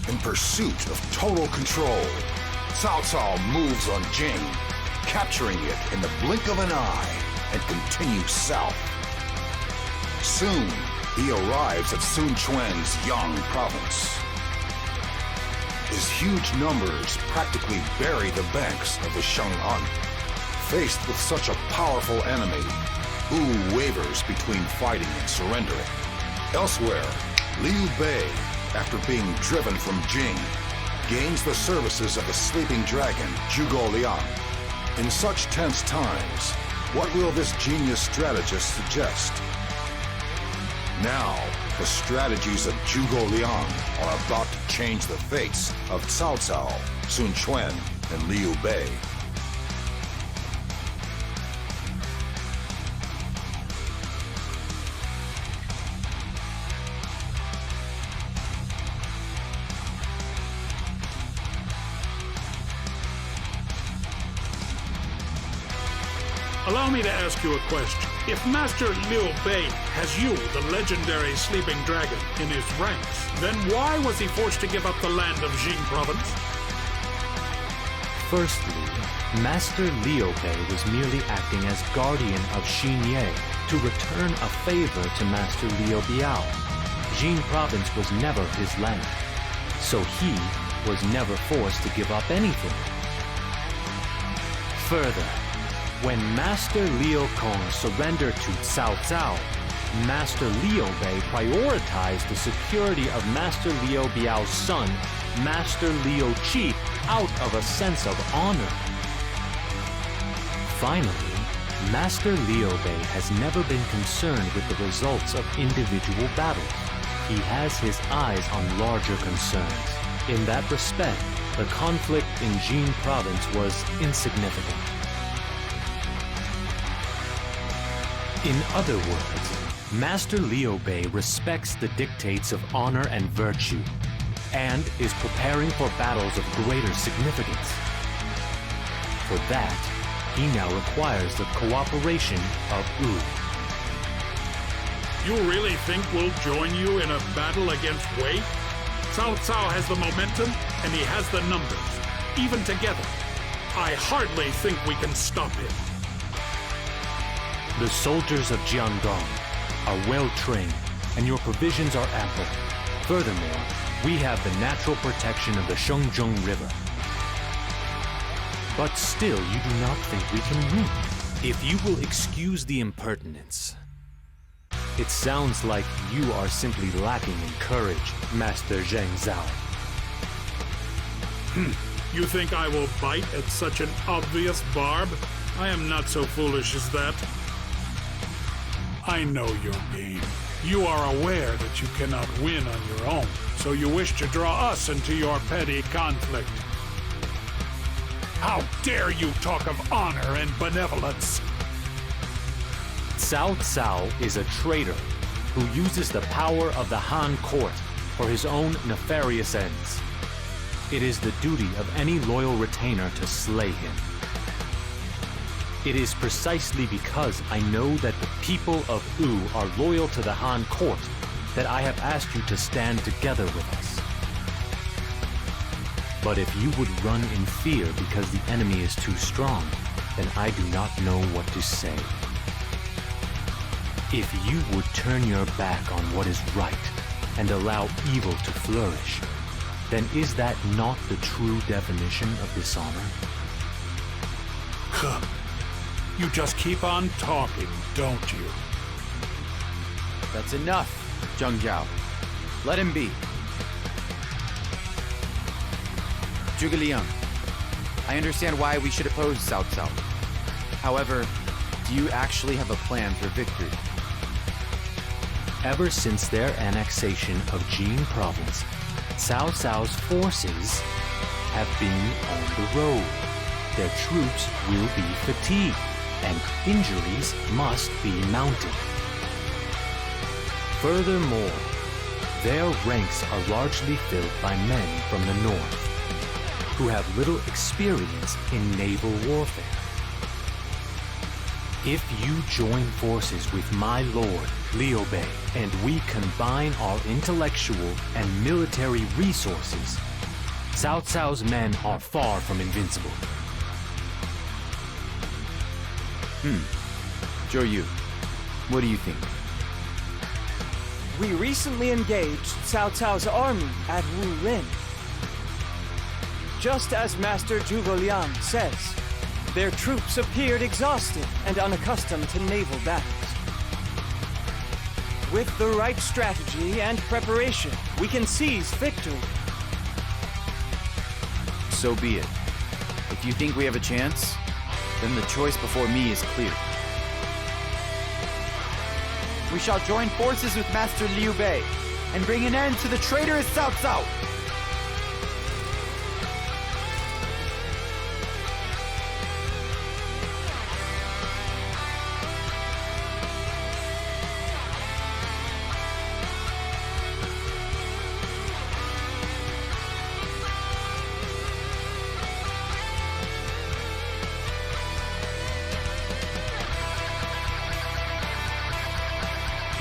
In pursuit of total control, Cao Cao moves on Jing, capturing it in the blink of an eye, and continues south. Soon, he arrives at Sun Quan's Yang province. His huge numbers practically bury the banks of the Shang'an. Faced with such a powerful enemy, Wu wavers between fighting and surrendering. Elsewhere, Liu Bei, after being driven from Jing, gains the services of the sleeping dragon, Zhuge Liang. In such tense times, what will this genius strategist suggest? Now, the strategies of Zhuge Liang are about to change the fates of Cao Cao, Sun Quan, and Liu Bei. Allow me to ask you a question. If Master Liu Bei has you, the legendary sleeping dragon, in his ranks, then why was he forced to give up the land of Jing province? Firstly, Master Liu Bei was merely acting as guardian of Xinye to return a favor to Master Liu Biao. Jing province was never his land, so he was never forced to give up anything. Further, when Master Liu Kong surrendered to Cao Cao, Master Liu Bei prioritized the security of Master Liu Biao's son, Master Liu Qi, out of a sense of honor. Finally, Master Liu Bei has never been concerned with the results of individual battles. He has his eyes on larger concerns. In that respect, the conflict in Jing province was insignificant. In other words, Master Liu Bei respects the dictates of honor and virtue, and is preparing for battles of greater significance. For that, he now requires the cooperation of Wu. You really think we'll join you in a battle against Wei? Cao Cao has the momentum, and he has the numbers. Even together, I hardly think we can stop him. The soldiers of Jiangdong are well trained, and your provisions are ample. Furthermore, we have the natural protection of the Shengjong River. But still, you do not think we can win. If you will excuse the impertinence. It sounds like you are simply lacking in courage, Master Zheng Zhao. You think I will bite at such an obvious barb? I am not so foolish as that. I know your game. You are aware that you cannot win on your own, so you wish to draw us into your petty conflict. How dare you talk of honor and benevolence? Cao Cao is a traitor who uses the power of the Han court for his own nefarious ends. It is the duty of any loyal retainer to slay him. It is precisely because I know that the people of Wu are loyal to the Han court that I have asked you to stand together with us. But if you would run in fear because the enemy is too strong, then I do not know what to say. If you would turn your back on what is right and allow evil to flourish, then is that not the true definition of dishonor? You just keep on talking, don't you? That's enough, Zheng Zhao. Let him be. Zhuge Liang, I understand why we should oppose Cao Cao. However, do you actually have a plan for victory? Ever since their annexation of Jing province, Cao Cao's forces have been on the road. Their troops will be fatigued, and injuries must be mounted. Furthermore, their ranks are largely filled by men from the north, who have little experience in naval warfare. If you join forces with my lord, Liu Bei, and we combine our intellectual and military resources, Cao Cao's men are far from invincible. Zhou Yu, what do you think? We recently engaged Cao Cao's army at Wulin. Just as Master Zhuge Liang says, their troops appeared exhausted and unaccustomed to naval battles. With the right strategy and preparation, we can seize victory. So be it. If you think we have a chance, then the choice before me is clear. We shall join forces with Master Liu Bei and bring an end to the traitorous Cao Cao.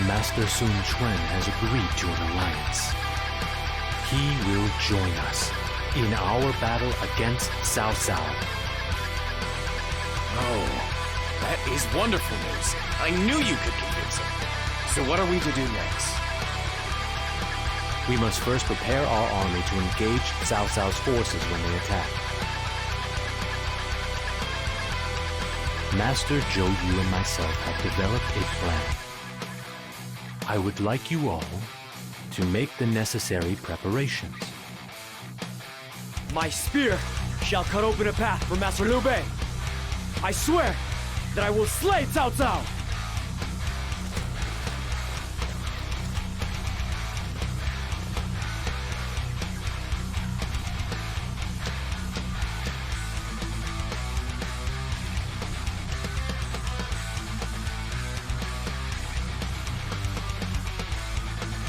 Master Sun Quan has agreed to an alliance. He will join us in our battle against Cao Cao. Oh, that is wonderful news. I knew you could convince him. So what are we to do next? We must first prepare our army to engage Cao Cao's forces when they attack. Master Zhou Yu and myself have developed a plan. I would like you all to make the necessary preparations. My spear shall cut open a path for Master Liu Bei. I swear that I will slay Cao Cao!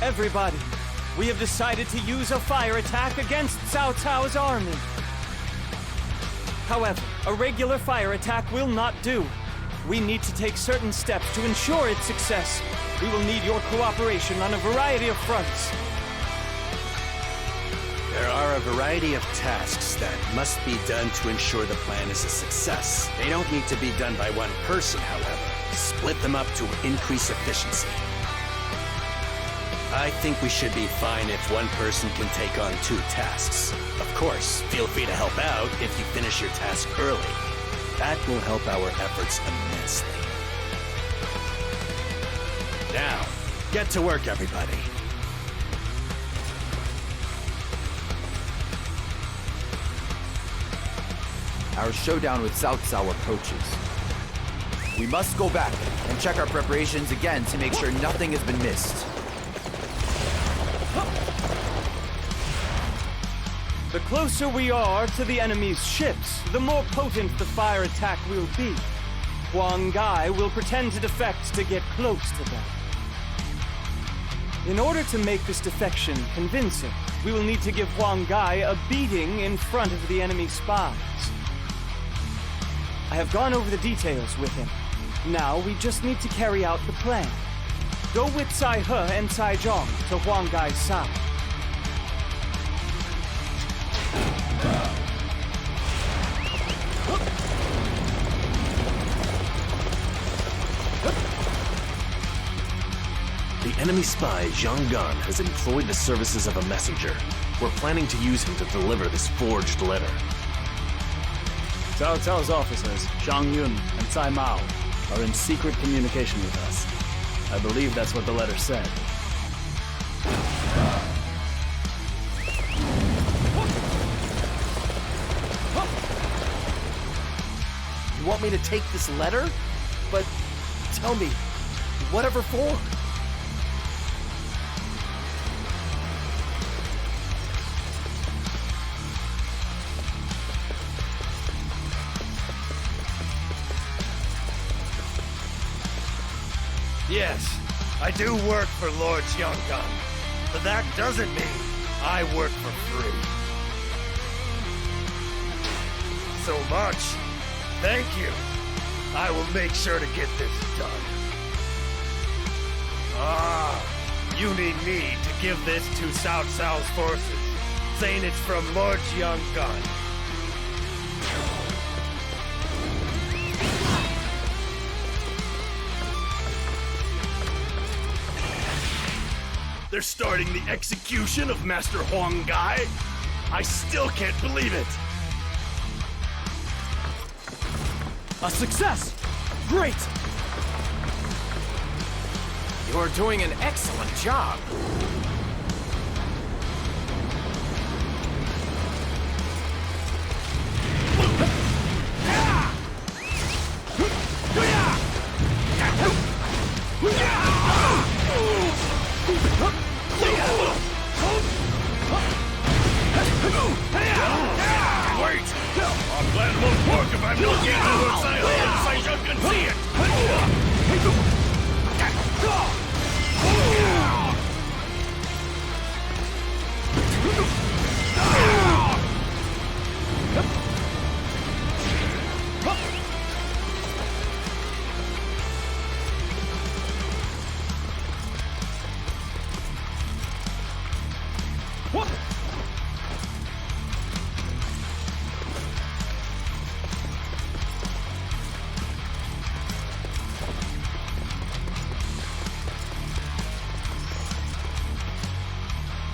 Everybody, we have decided to use a fire attack against Cao Cao's army. However, a regular fire attack will not do. We need to take certain steps to ensure its success. We will need your cooperation on a variety of fronts. There are a variety of tasks that must be done to ensure the plan is a success. They don't need to be done by one person, however. Split them up to increase efficiency. I think we should be fine if one person can take on 2 tasks. Of course, feel free to help out if you finish your task early. That will help our efforts immensely. Now, get to work, everybody. Our showdown with Cao Cao approaches. We must go back and check our preparations again to make sure nothing has been missed. The closer we are to the enemy's ships, the more potent the fire attack will be. Huang Gai will pretend to defect to get close to them. In order to make this defection convincing, we will need to give Huang Gai a beating in front of the enemy spies. I have gone over the details with him. Now we just need to carry out the plan. Go with Cai He and Cai Zhong to Huang Gai's side. The enemy spy, Zhang Gan, has employed the services of a messenger. We're planning to use him to deliver this forged letter. Cao Cao's officers, Zhang Yun and Cai Mao, are in secret communication with us. I believe that's what the letter said. You want me to take this letter? But tell me, whatever for? Yes, I do work for Lord Xianggang, but that doesn't mean I work for free. So much. Thank you. I will make sure to get this done. You need me to give this to Cao Cao's forces, saying it's from Lord Xionggan. They're starting the execution of Master Huang Gai? I still can't believe it! A success! Great! You're doing an excellent job. Wait! Our plan won't work if I'm looking towards I can see it!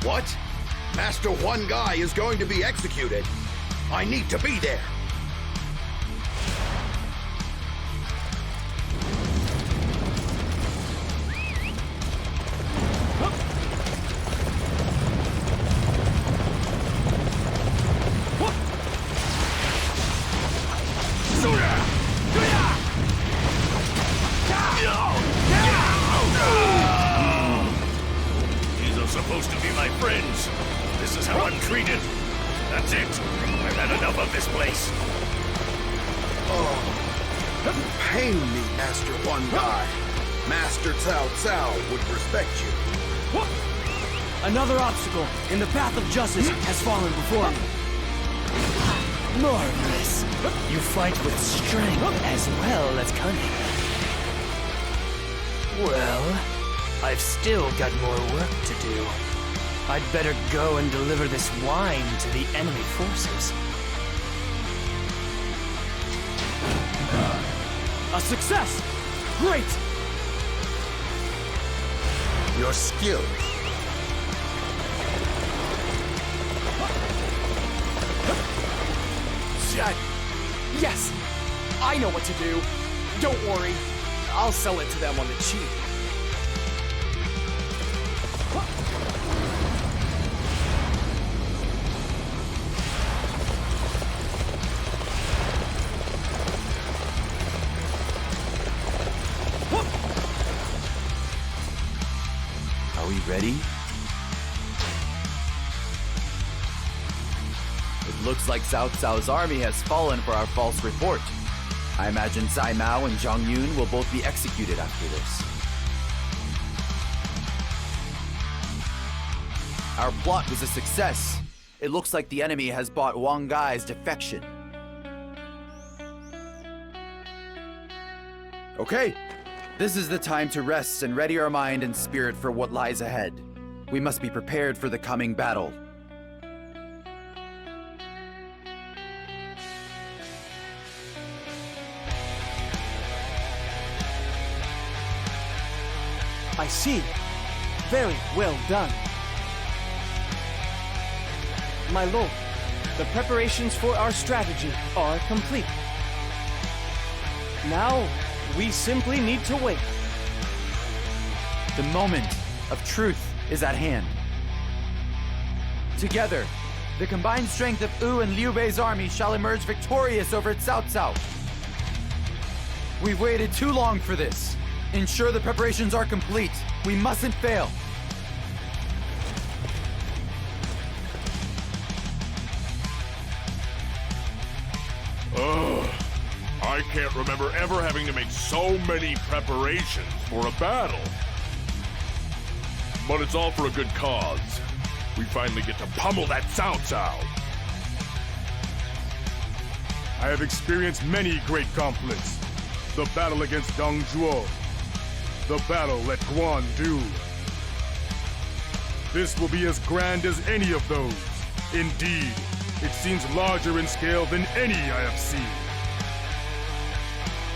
What? Master One Guy is going to be executed. I need to be there. These are supposed to be my friends. This is how I'm treated. That's it. I've had enough of this place. Pain me, Master One Guy. Master Cao Cao would respect you. Another obstacle in the path of justice has fallen before me. Marvelous. You fight with strength as well as cunning. Well, I've still got more work to do. I'd better go and deliver this wine to the enemy forces. A success! Great! Your skill. Yes, I know what to do. Don't worry, I'll sell it to them on the cheap. Are we ready? It looks like Cao Cao's army has fallen for our false report. I imagine Cai Mao and Zhang Yun will both be executed after this. Our plot was a success. It looks like the enemy has bought Wang Gai's defection. Okay, this is the time to rest and ready our mind and spirit for what lies ahead. We must be prepared for the coming battle. I see. Very well done. My lord, the preparations for our strategy are complete. Now, we simply need to wait. The moment of truth is at hand. Together, the combined strength of Wu and Liu Bei's army shall emerge victorious over Cao Cao. We've waited too long for this. Ensure the preparations are complete. We mustn't fail. I can't remember ever having to make so many preparations for a battle. But it's all for a good cause. We finally get to pummel that Cao Cao. I have experienced many great conflicts. The battle against Dongzhuo. The battle at Guandu. This will be as grand as any of those. Indeed, it seems larger in scale than any I have seen.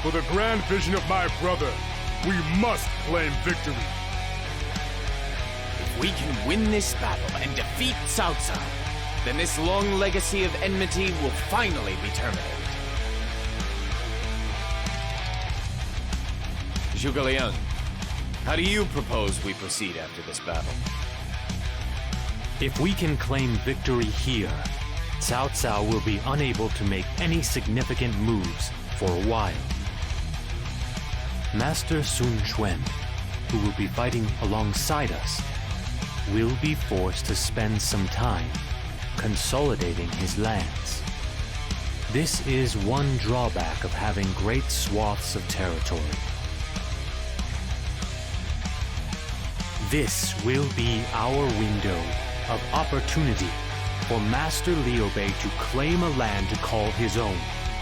For the grand vision of my brother, we must claim victory. If we can win this battle and defeat Cao Cao, then this long legacy of enmity will finally be terminated. Zhuge Liang, how do you propose we proceed after this battle? If we can claim victory here, Cao Cao will be unable to make any significant moves for a while. Master Sun Quan, who will be fighting alongside us, will be forced to spend some time consolidating his lands. This is one drawback of having great swaths of territory. This will be our window of opportunity for Master Liu Bei to claim a land to call his own.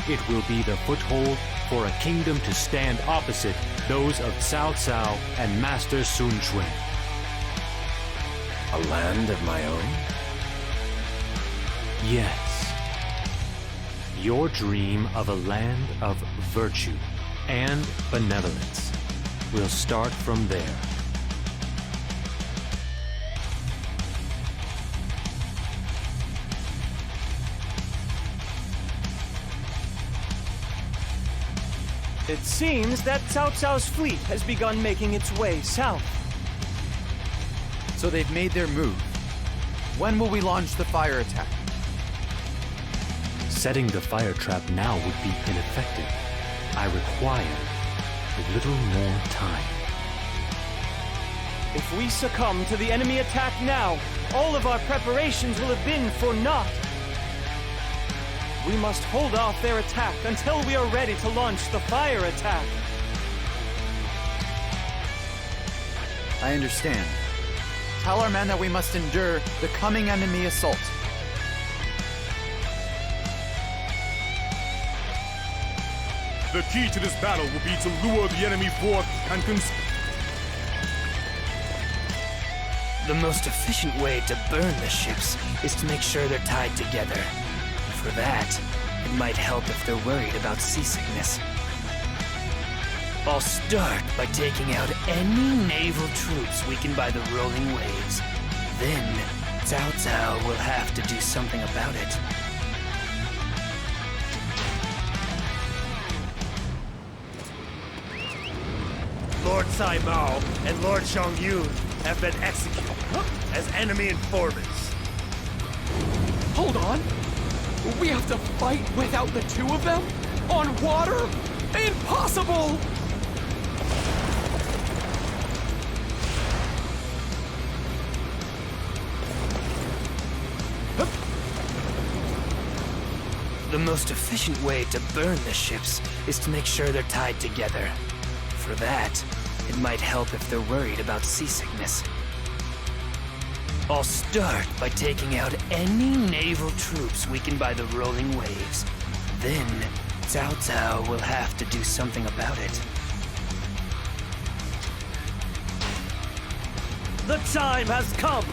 It will be the foothold for a kingdom to stand opposite those of Cao Cao and Master Sun Quan. A land of my own? Yes. Your dream of a land of virtue and benevolence will start from there. It seems that Cao Cao's fleet has begun making its way south. So they've made their move. When will we launch the fire attack? Setting the fire trap now would be ineffective. I require a little more time. If we succumb to the enemy attack now, all of our preparations will have been for naught. We must hold off their attack until we are ready to launch the fire attack. I understand. Tell our men that we must endure the coming enemy assault. The key to this battle will be to lure the enemy forth and The most efficient way to burn the ships is to make sure they're tied together. For that, it might help if they're worried about seasickness. I'll start by taking out any naval troops weakened by the rolling waves. Then, Cao Cao will have to do something about it. Lord Sai Mao and Lord Xiangyun have been executed as enemy informants. Hold on! We have to fight without the two of them? On water? Impossible! The most efficient way to burn the ships is to make sure they're tied together. For that, it might help if they're worried about seasickness. I'll start by taking out any naval troops weakened by the rolling waves. Then, Cao Cao will have to do something about it. The time has come!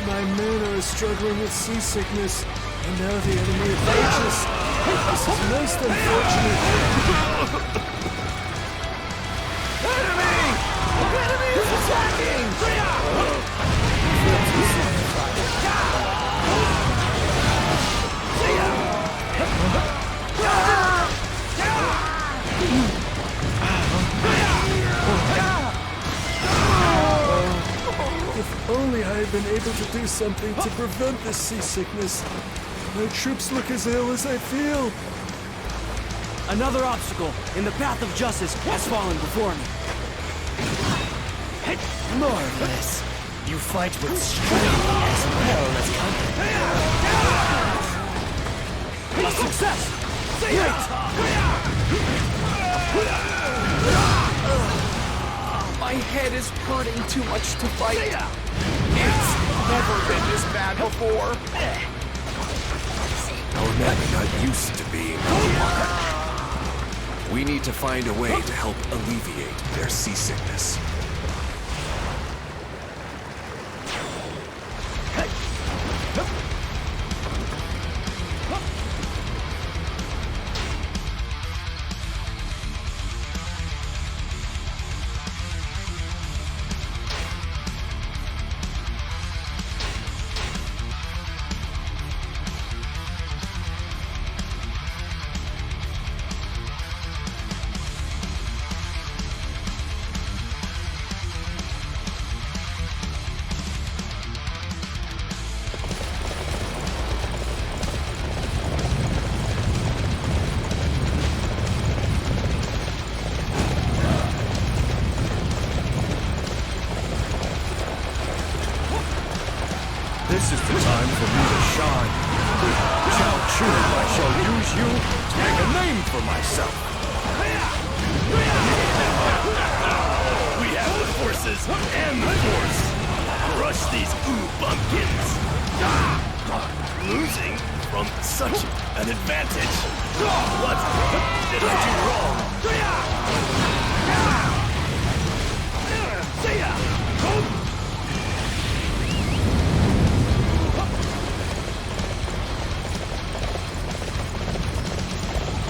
My men are struggling with seasickness, and now the enemy approaches. This is most unfortunate. Enemy! Enemy is attacking! If only I had been able to do something to prevent this seasickness. My troops look as ill as I feel. Another obstacle in the path of justice has fallen before me. Marvelous. You fight with strength as well as confidence. A success! Great! My head is hurting too much to fight. It's never been this bad before. Our men are not used to being underwater. We need to find a way to help alleviate their seasickness. This is the time for me to shine. Zhao, I shall use you to make a name for myself. We have the forces and the force. Crush these bumpkins. Losing from such an advantage. What did I do wrong?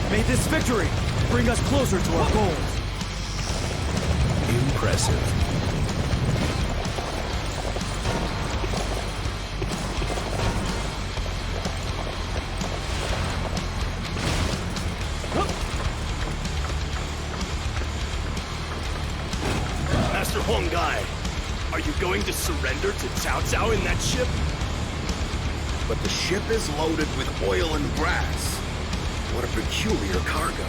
May this victory bring us closer to our goals. Impressive. Master Hongai, are you going to surrender to Cao in that ship? But the ship is loaded with oil and brass. What a peculiar cargo.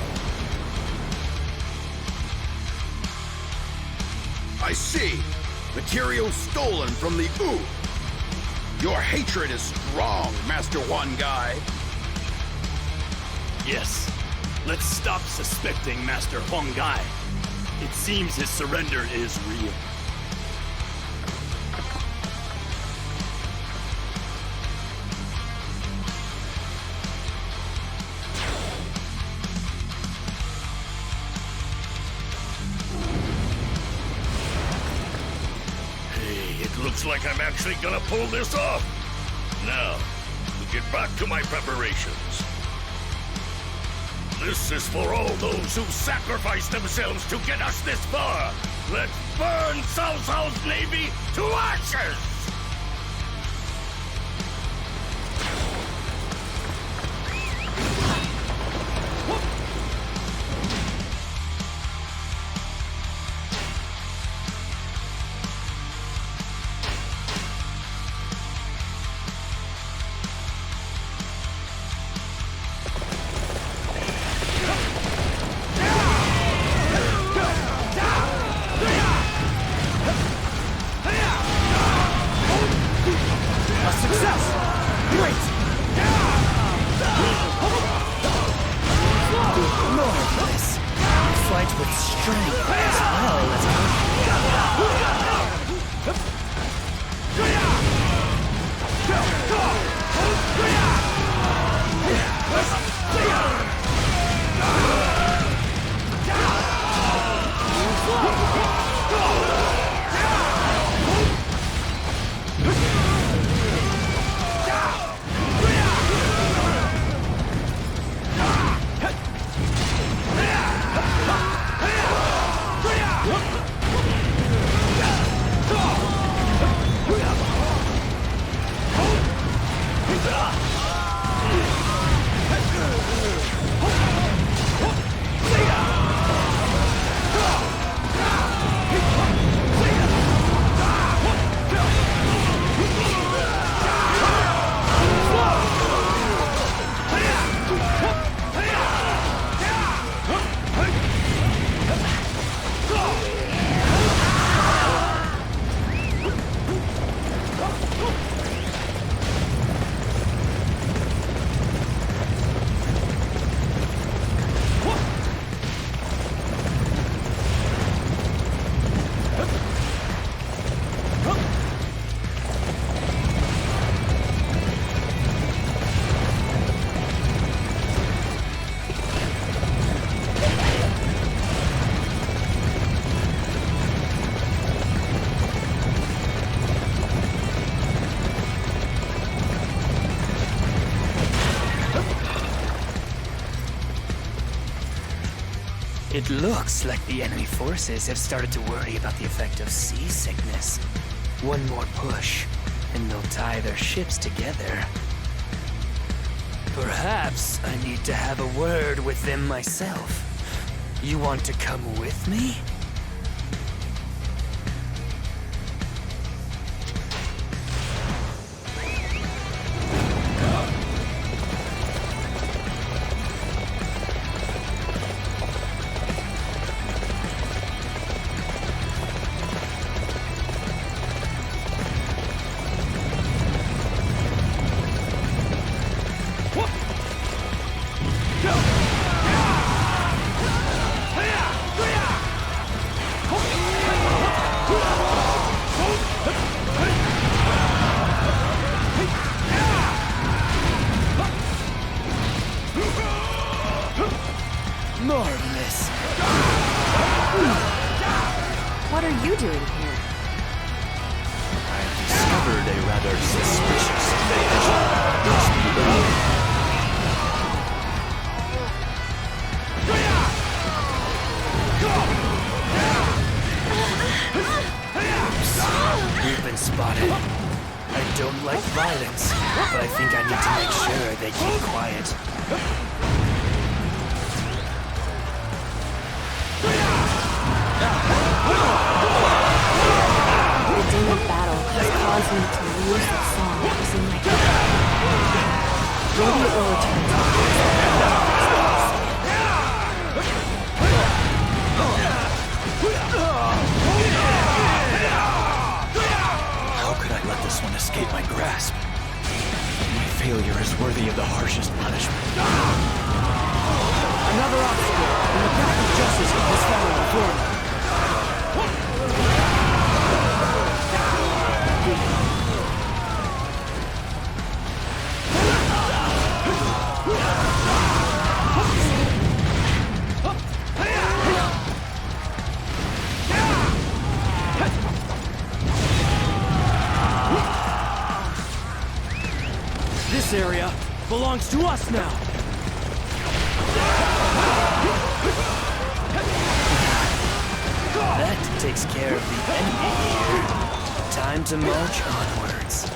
I see. Material stolen from the Wu. Your hatred is strong, Master Hongai. Yes. Let's stop suspecting Master Hongai. It seems his surrender is real. Looks like I'm actually gonna pull this off. Now, to get back to my preparations. This is for all those who sacrificed themselves to get us this far. Let's burn Cao Cao's navy to ashes! but with strength as well as... It looks like the enemy forces have started to worry about the effect of seasickness. One more push, and they'll tie their ships together. Perhaps I need to have a word with them myself. You want to come with me? Marvelous. What are you doing here? I've discovered a rather suspicious location. Must be We've been spotted. I don't like violence, but I think I need to make sure they keep quiet. The din of battle has caused me to lose the song that was in my head. Maybe it will return to me. How could I let this one escape my grasp? My failure is worthy of the harshest punishment. Another obstacle in the path of justice has fallen before me. This area belongs to us now. That takes care of the enemy here. Time to march onwards.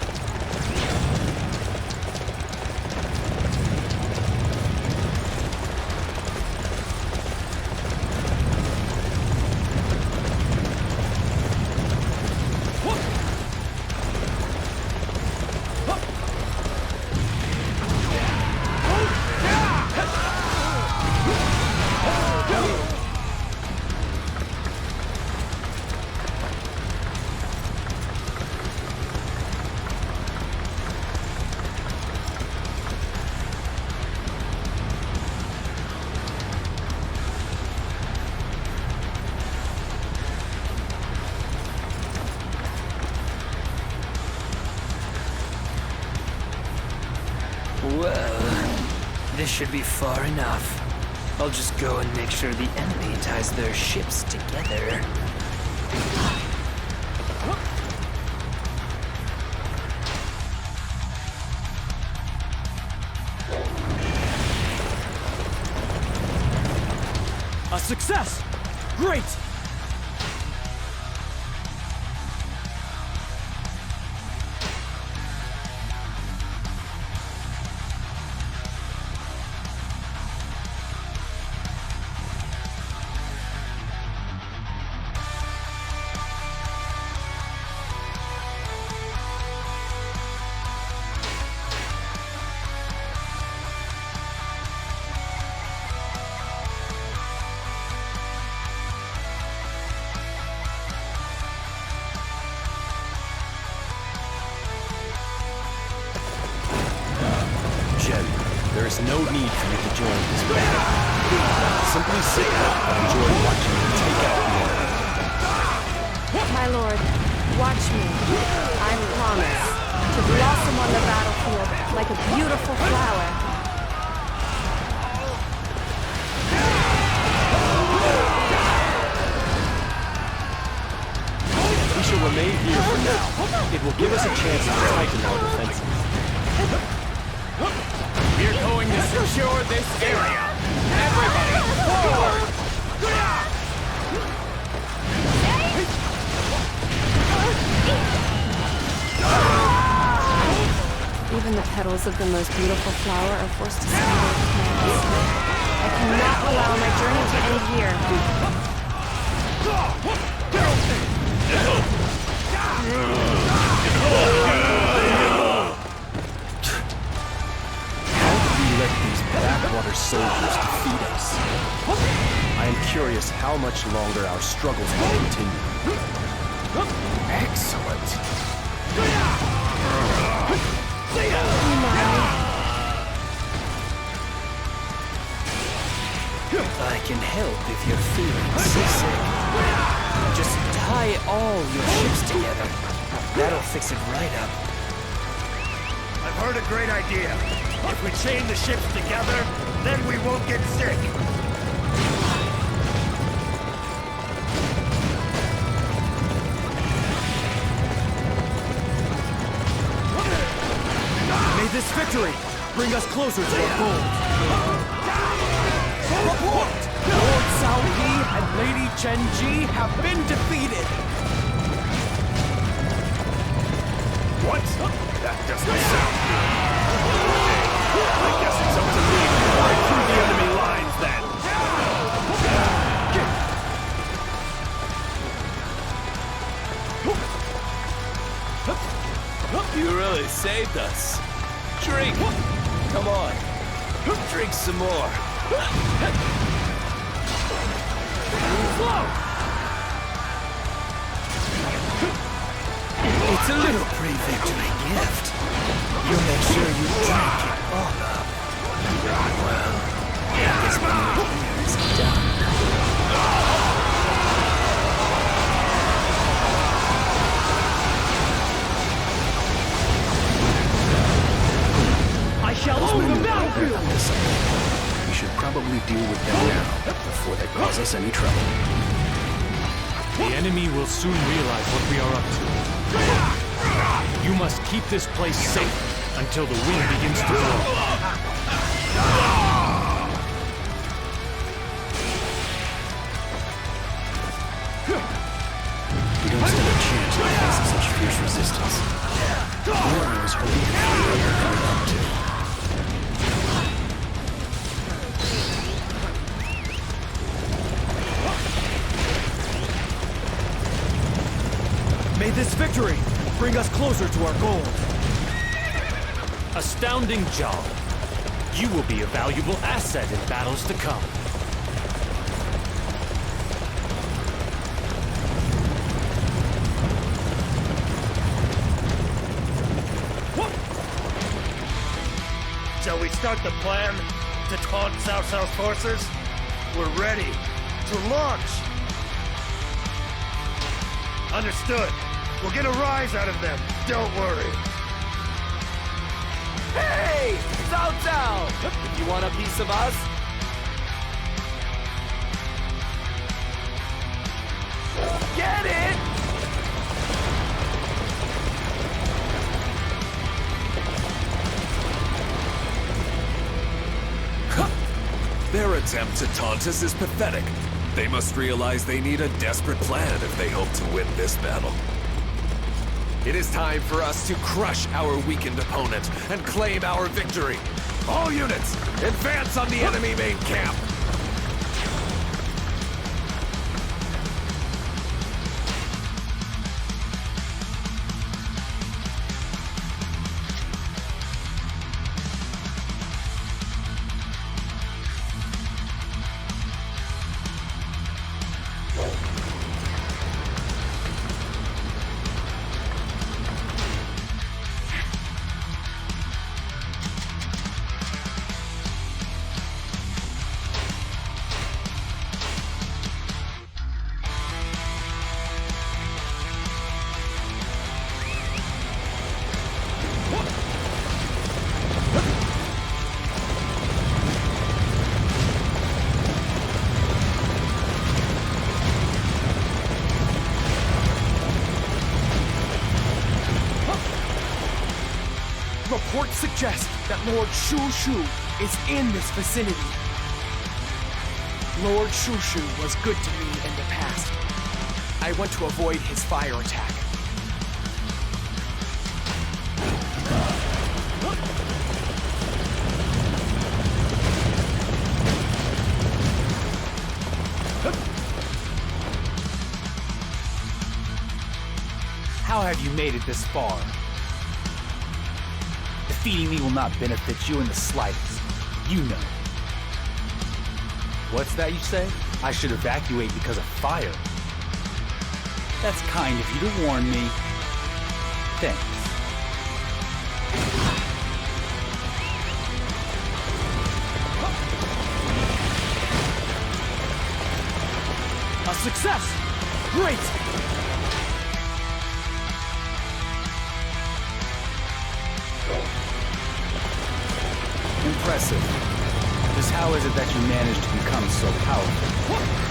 This should be far enough. I'll just go and make sure the enemy ties their ships together. A success! Great! There is no need for you to join this battle. Simply sit back and enjoy watching me take out the enemy. My lord, watch me. I promise to blossom on the battlefield like a beautiful flower. We shall remain here for now. It will give us a chance to tighten our defenses. We're going to secure this area. Everybody, forward! Even the petals of the most beautiful flower are forced to scatter their plants. I cannot allow my journey to end here. Let these backwater soldiers defeat us. I am curious how much longer our struggles will continue. Excellent. I can help if you're feeling seasick. Just tie all your ships together. That'll fix it right up. I've heard a great idea. If we chain the ships together, then we won't get sick. May this victory bring us closer to our goal. Report! Lord Zhao and Lady Chen Ji have been defeated. What? That doesn't sound good. I guess it's up to me to break through the enemy lines then. You really saved us. Drink! Come on. Drink some more. It's a little pre-victory gift. You'll make sure you drink it all up. Well, this part here is done. I shall own the battlefield! We should probably deal with them now, before they cause us any trouble. The enemy will soon realize what we are up to. You must keep this place safe until the wind begins to blow. We don't stand a chance in the face of such fierce resistance. I was hoping to find out what they're up to. May this victory bring us closer to our goal. Astounding Zhao. You will be a valuable asset in battles to come. Shall we start the plan to taunt Cao Cao's forces? We're ready to launch! Understood. We'll get a rise out of them, don't worry. Hey! Cao Cao! If you want a piece of us, get it! Their attempt to taunt us is pathetic. They must realize they need a desperate plan if they hope to win this battle. It is time for us to crush our weakened opponent and claim our victory. All units, advance on the enemy main camp! Reports suggest that Lord Shu Shu is in this vicinity. Lord Shu Shu was good to me in the past. I want to avoid his fire attack. How have you made it this far? Defeating me will not benefit you in the slightest. You know. What's that you say? I should evacuate because of fire. That's kind of you to warn me. Thanks. A success! Great! Impressive. Just how is it that you managed to become so powerful?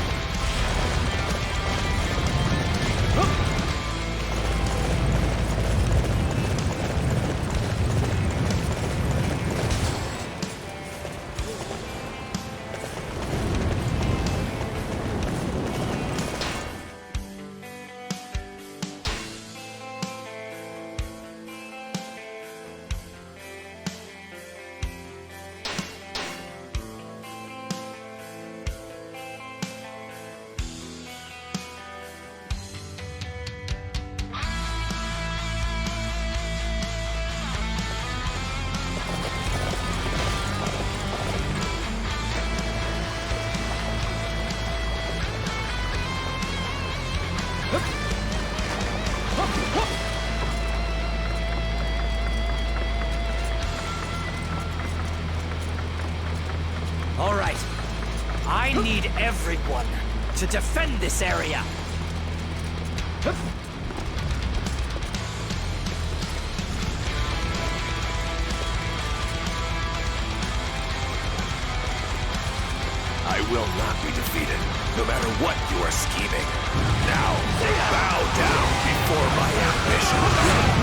All right. I need everyone to defend this area. I will not be defeated, no matter what you are scheming. Now, bow down before my ambition.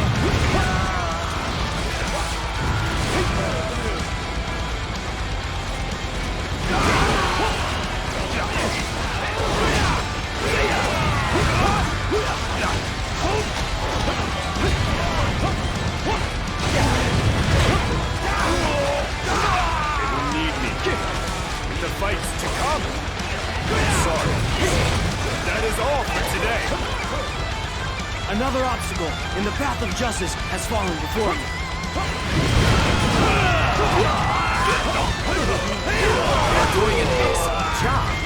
Fights to come. Sorry. That is all for today. Another obstacle in the path of justice has fallen before me. You're doing an excellent job.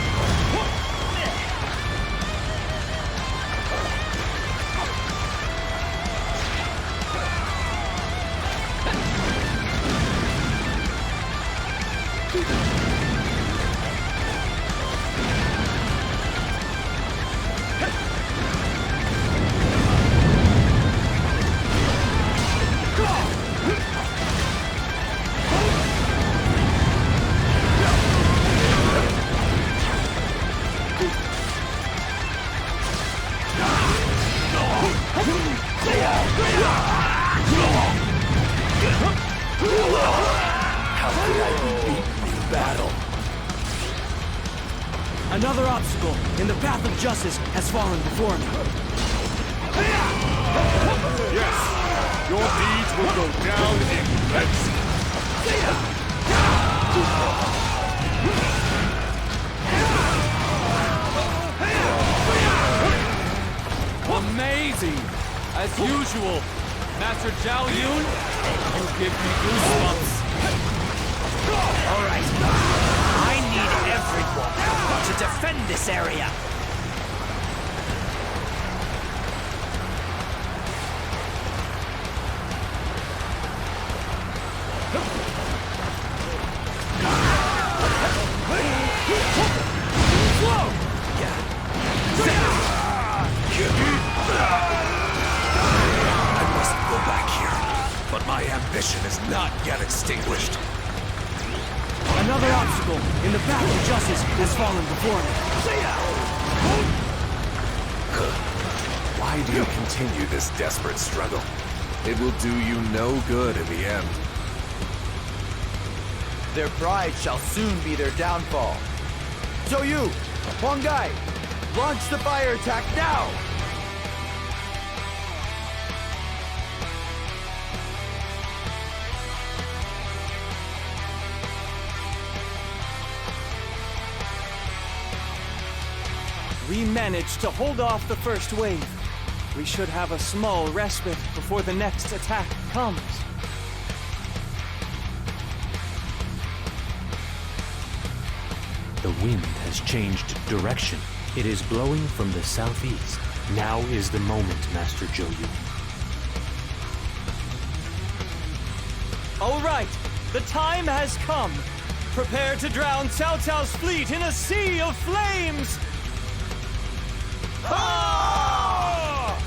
Another obstacle in the path of justice has fallen before me. Yes, your deeds will go down in legend. Amazing! As usual, Master Zhao Yun, you give me goosebumps. All right. I need everyone to defend this area. I must go back here, but my ambition is not yet extinguished. Another obstacle in the path of justice has fallen before me. Why do you continue this desperate struggle? It will do you no good in the end. Their pride shall soon be their downfall. So you, Huang Gai, launch the fire attack now! We managed to hold off the first wave. We should have a small respite before the next attack comes. The wind has changed direction. It is blowing from the southeast. Now is the moment, Master Zhou Yu. All right, the time has come. Prepare to drown Cao Cao's fleet in a sea of flames! Ah!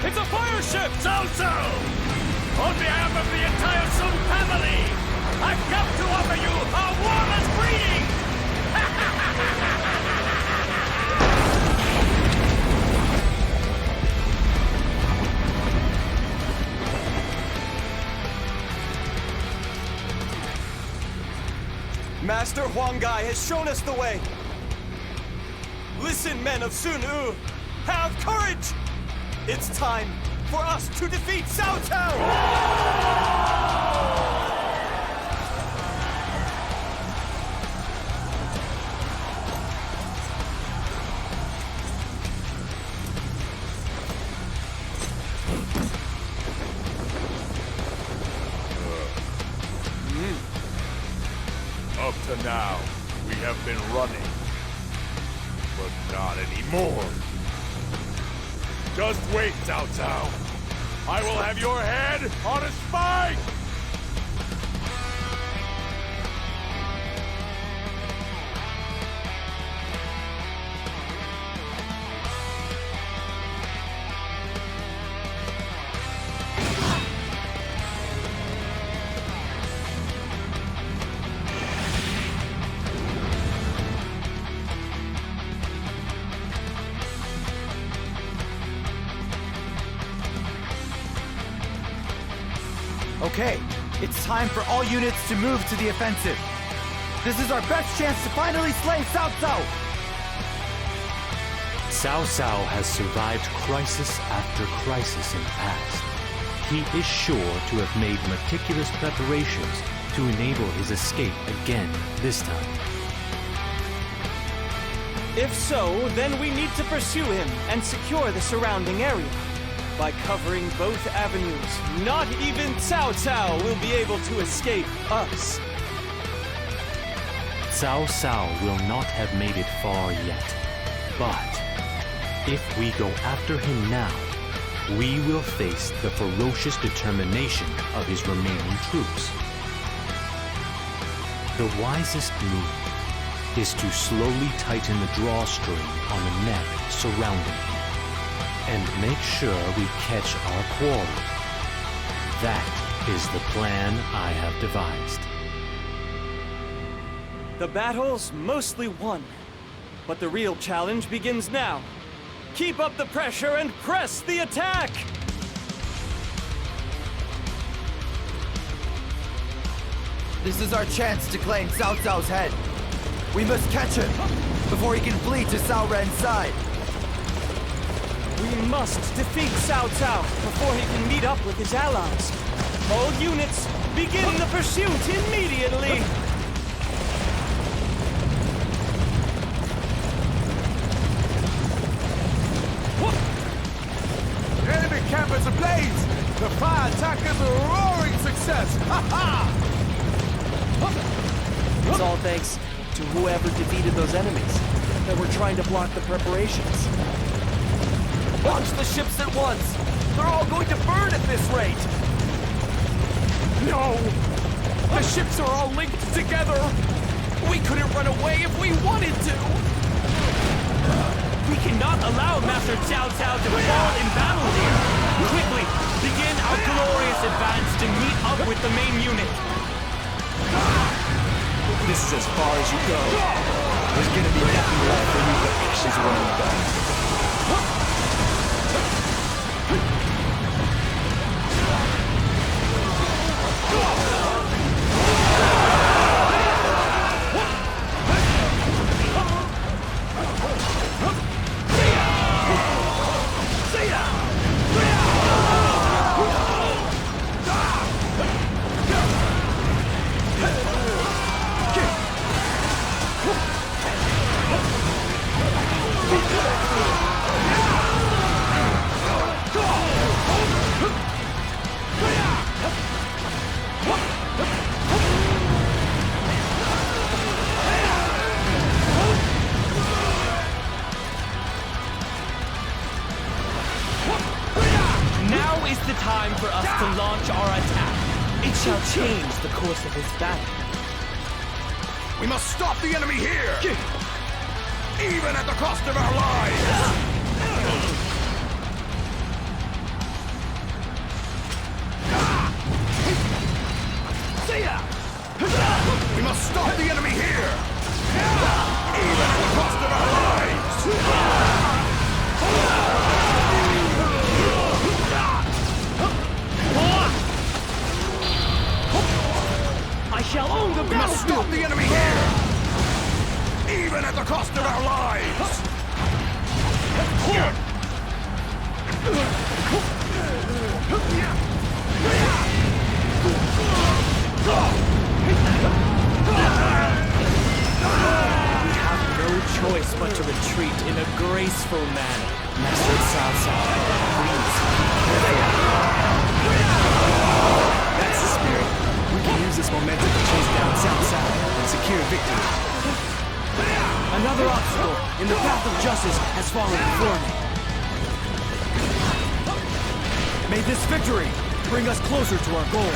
It's a fire ship! Zhao! On behalf of the entire Sun family, I've come to offer you a warmest greeting! Master Huang Gai has shown us the way. Listen, men of Sun Wu, have courage! It's time for us to defeat Cao Cao! Up to now, we have been running. But not anymore. Just wait, Cao Cao. I will have your head on a spike! Okay, it's time for all units to move to the offensive. This is our best chance to finally slay Cao Cao! Cao Cao has survived crisis after crisis in the past. He is sure to have made meticulous preparations to enable his escape again this time. If so, then we need to pursue him and secure the surrounding area. By covering both avenues, not even Cao Cao will be able to escape us. Cao Cao will not have made it far yet. But if we go after him now, we will face the ferocious determination of his remaining troops. The wisest move is to slowly tighten the drawstring on the net surrounding him, and make sure we catch our quarry. That is the plan I have devised. The battle's mostly won, but the real challenge begins now. Keep up the pressure and press the attack! This is our chance to claim Cao Cao's head. We must catch him before he can flee to Cao Ren's side. We must defeat Cao Cao before he can meet up with his allies. All units, begin the pursuit immediately! Enemy camp is ablaze! The fire attack is a roaring success! Ha ha! It's all thanks to whoever defeated those enemies that were trying to block the preparations. Launch the ships at once! They're all going to burn at this rate! No! The ships are all linked together! We couldn't run away if we wanted to! We cannot allow Master Cao Cao to fall in battle here! Quickly, begin our glorious advance to meet up with the main unit! This is as far as you go. There's gonna be nothing left for you but ashes when you're done. Now is the time for us to launch our attack. It shall change the course of this battle. We must stop the enemy here! Even at the cost of our lives! We must stop the enemy here! Even at the cost of our lives! I shall own the We must stop the enemy here! Even at the cost of our lives! We have no choice but to retreat in a graceful manner. Master Cao Cao, please be careful. That's the spirit. We can use this momentum to chase down Cao Cao and secure victory. Another obstacle in the path of justice has fallen before me. May this victory bring us closer to our goal.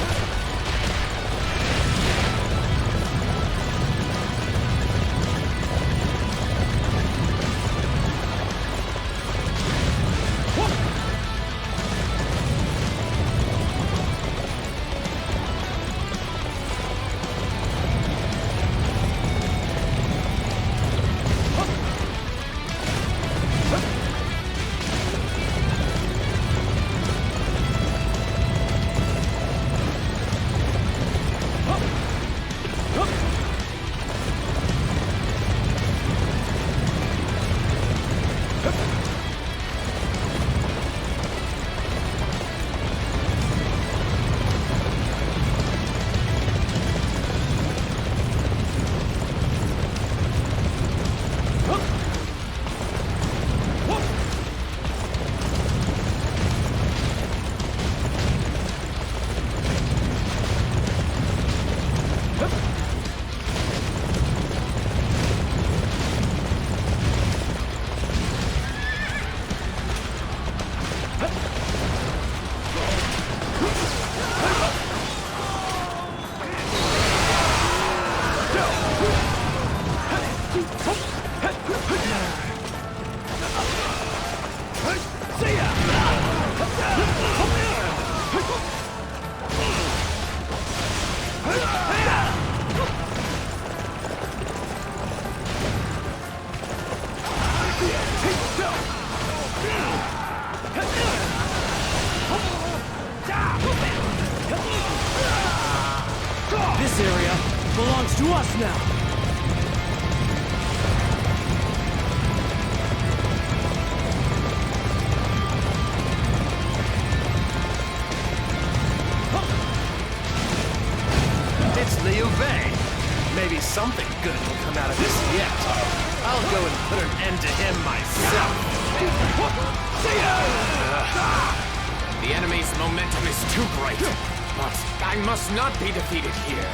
This area belongs to us now! It's Liu Bei. Maybe something good will come out of this yet. I'll go and put an end to him myself. The enemy's momentum is too great, but I must not be defeated here.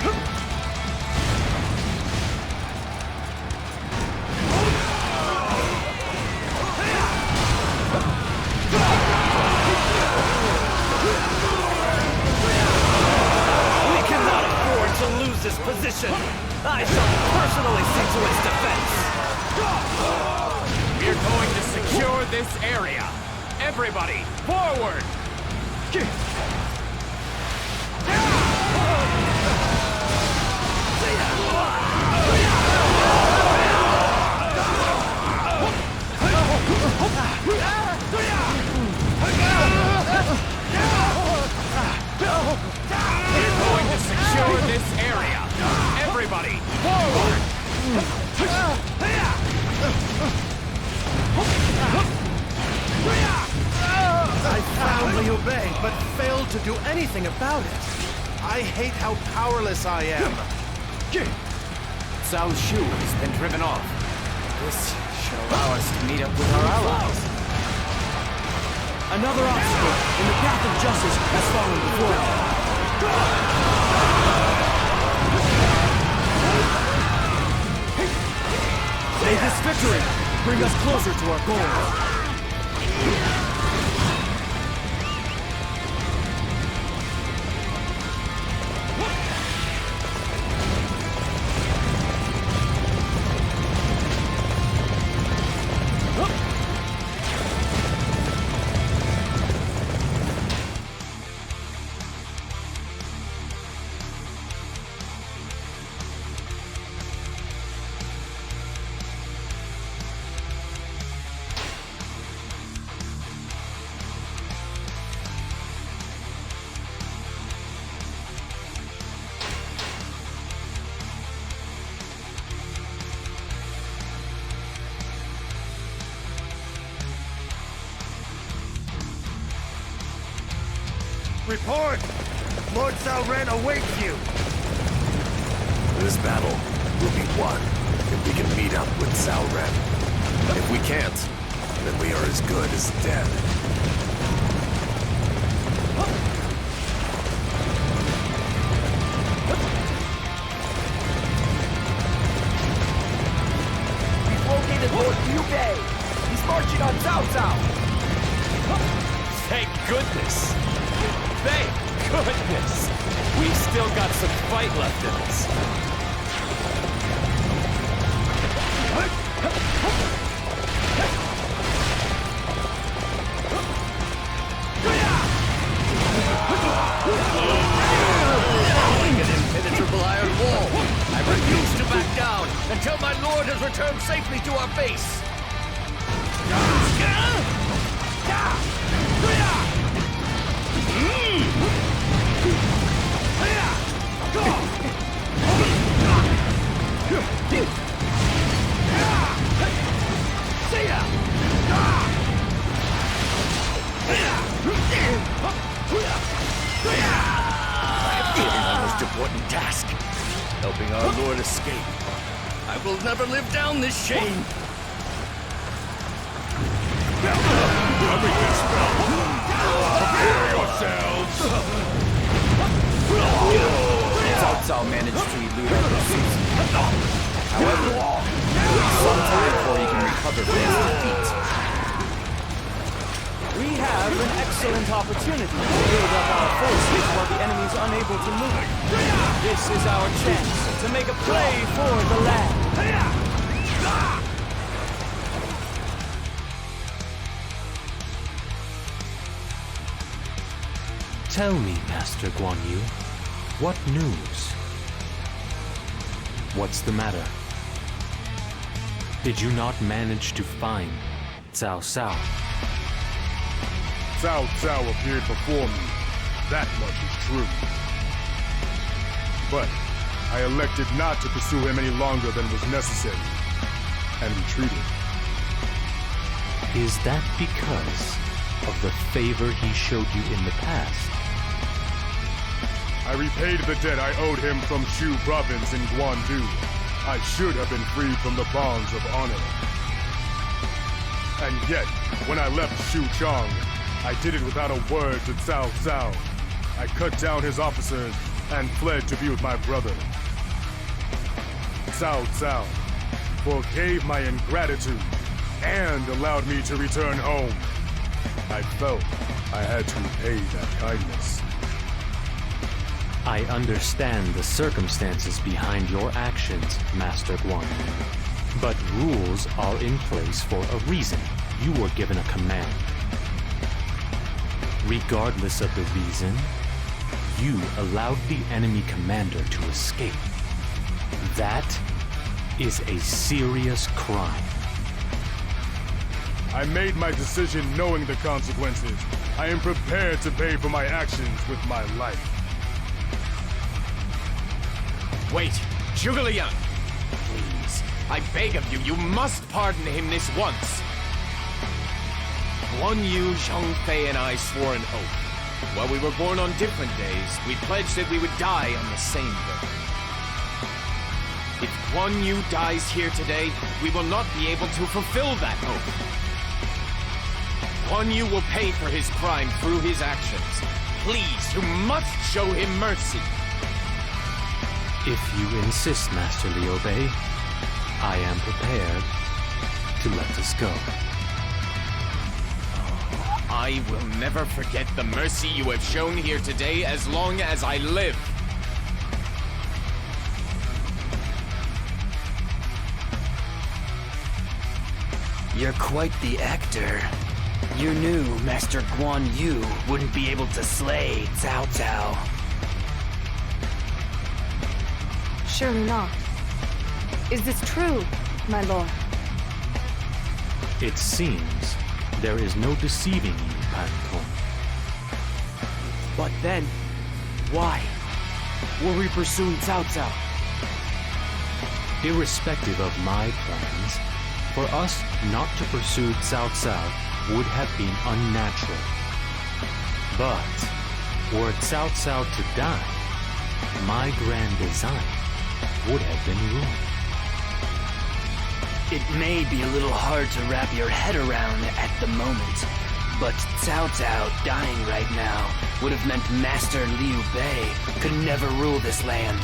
We cannot afford to lose this position. I shall personally see to its defense. We're going to secure this area. Everybody, forward! We're going to secure this area. Everybody, forward! I found Liu Bei, but failed to do anything about it. I hate how powerless I am. Zhao Shu has been driven off. This should allow us to meet up with our allies. Another obstacle in the path of justice has fallen before us. May this victory bring us closer to our goal. Report! Lord Zhao Ren awaits you! This battle will be won if we can meet up with Zhao Ren. If we can't, then we are as good as dead. We've located Lord Liu Bei. He's marching on Cao Cao. Thank goodness! Thank goodness! We've still got some fight left in us. Like an impenetrable iron wall. I refuse to back down until my lord has returned safely to our base. Most important task, helping our lord escape. I will never live down this shame. Coming this spell! Prepare yourselves! Cao Cao managed to elude our pursuits. However, it will be some time before he can recover from his defeat. We have an excellent opportunity to build up our forces while the enemy's unable to move. This is our chance to make a play for the land. Tell me, Master Guan Yu, what news? What's the matter? Did you not manage to find Cao Cao? Cao Cao appeared before me. That much is true. But I elected not to pursue him any longer than was necessary, and retreated. Is that because of the favor he showed you in the past? I repaid the debt I owed him from Shu province in Guandu. I should have been freed from the bonds of honor. And yet, when I left Shu Chong, I did it without a word to Cao Cao. I cut down his officers and fled to be with my brother. Cao Cao forgave my ingratitude and allowed me to return home. I felt I had to repay that kindness. I understand the circumstances behind your actions, Master Guan Yu. But rules are in place for a reason. You were given a command. Regardless of the reason, you allowed the enemy commander to escape. That is a serious crime. I made my decision knowing the consequences. I am prepared to pay for my actions with my life. Wait, Zhuge Liang! Please, I beg of you, you must pardon him this once. Guan Yu, Zhang Fei, and I swore an oath. While we were born on different days, we pledged that we would die on the same day. If Guan Yu dies here today, we will not be able to fulfill that oath. Guan Yu will pay for his crime through his actions. Please, you must show him mercy. If you insist, Master Liu Bei, I am prepared to let this go. I will never forget the mercy you have shown here today as long as I live. You're quite the actor. You knew Master Guan Yu wouldn't be able to slay Cao Cao. Surely not. Is this true, my lord? It seems there is no deceiving you, Pan Tong. But then, why were we pursuing Cao Cao? Irrespective of my plans, for us not to pursue Cao Cao would have been unnatural. But were Cao Cao to die, my grand design would have been ruined. It may be a little hard to wrap your head around at the moment, but Cao Cao dying right now would have meant Master Liu Bei could never rule this land.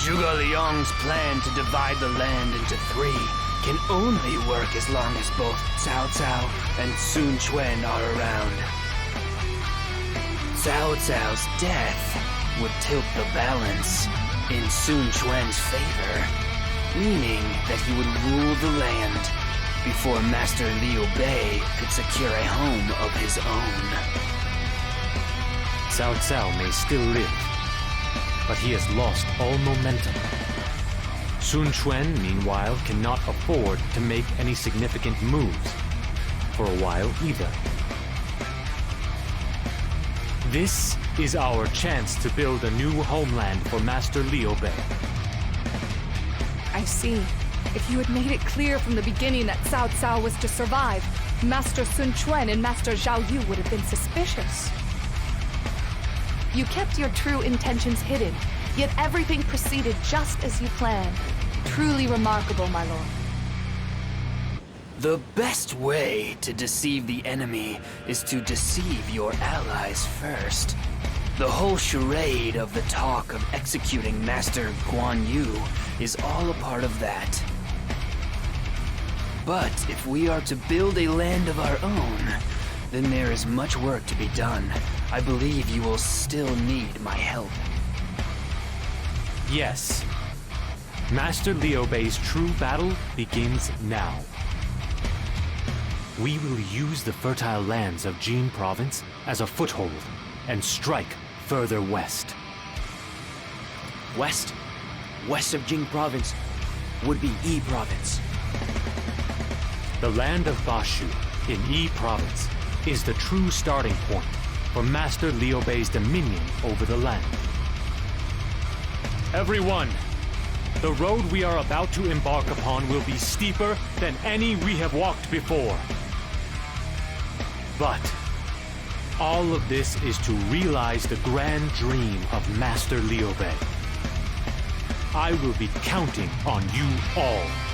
Zhuge Liang's plan to divide the land into three can only work as long as both Cao Cao and Sun Quan are around. Cao Cao's death would tilt the balance in Sun Quan's favor, meaning that he would rule the land before Master Liu Bei could secure a home of his own. Cao Cao may still live, but he has lost all momentum. Sun Quan, meanwhile, cannot afford to make any significant moves for a while either. This is our chance to build a new homeland for Master Liu Bei. I see. If you had made it clear from the beginning that Cao Cao was to survive, Master Sun Quan and Master Zhao Yu would have been suspicious. You kept your true intentions hidden, yet everything proceeded just as you planned. Truly remarkable, my lord. The best way to deceive the enemy is to deceive your allies first. The whole charade of the talk of executing Master Guan Yu is all a part of that. But if we are to build a land of our own, then there is much work to be done. I believe you will still need my help. Yes. Master Liu Bei's true battle begins now. We will use the fertile lands of Jin Province as a foothold and strike further west. West? West of Jing Province would be Yi Province. The land of Bashu in Yi Province is the true starting point for Master Liu Bei's dominion over the land. Everyone, the road we are about to embark upon will be steeper than any we have walked before. But all of this is to realize the grand dream of Master Liu Bei. I will be counting on you all.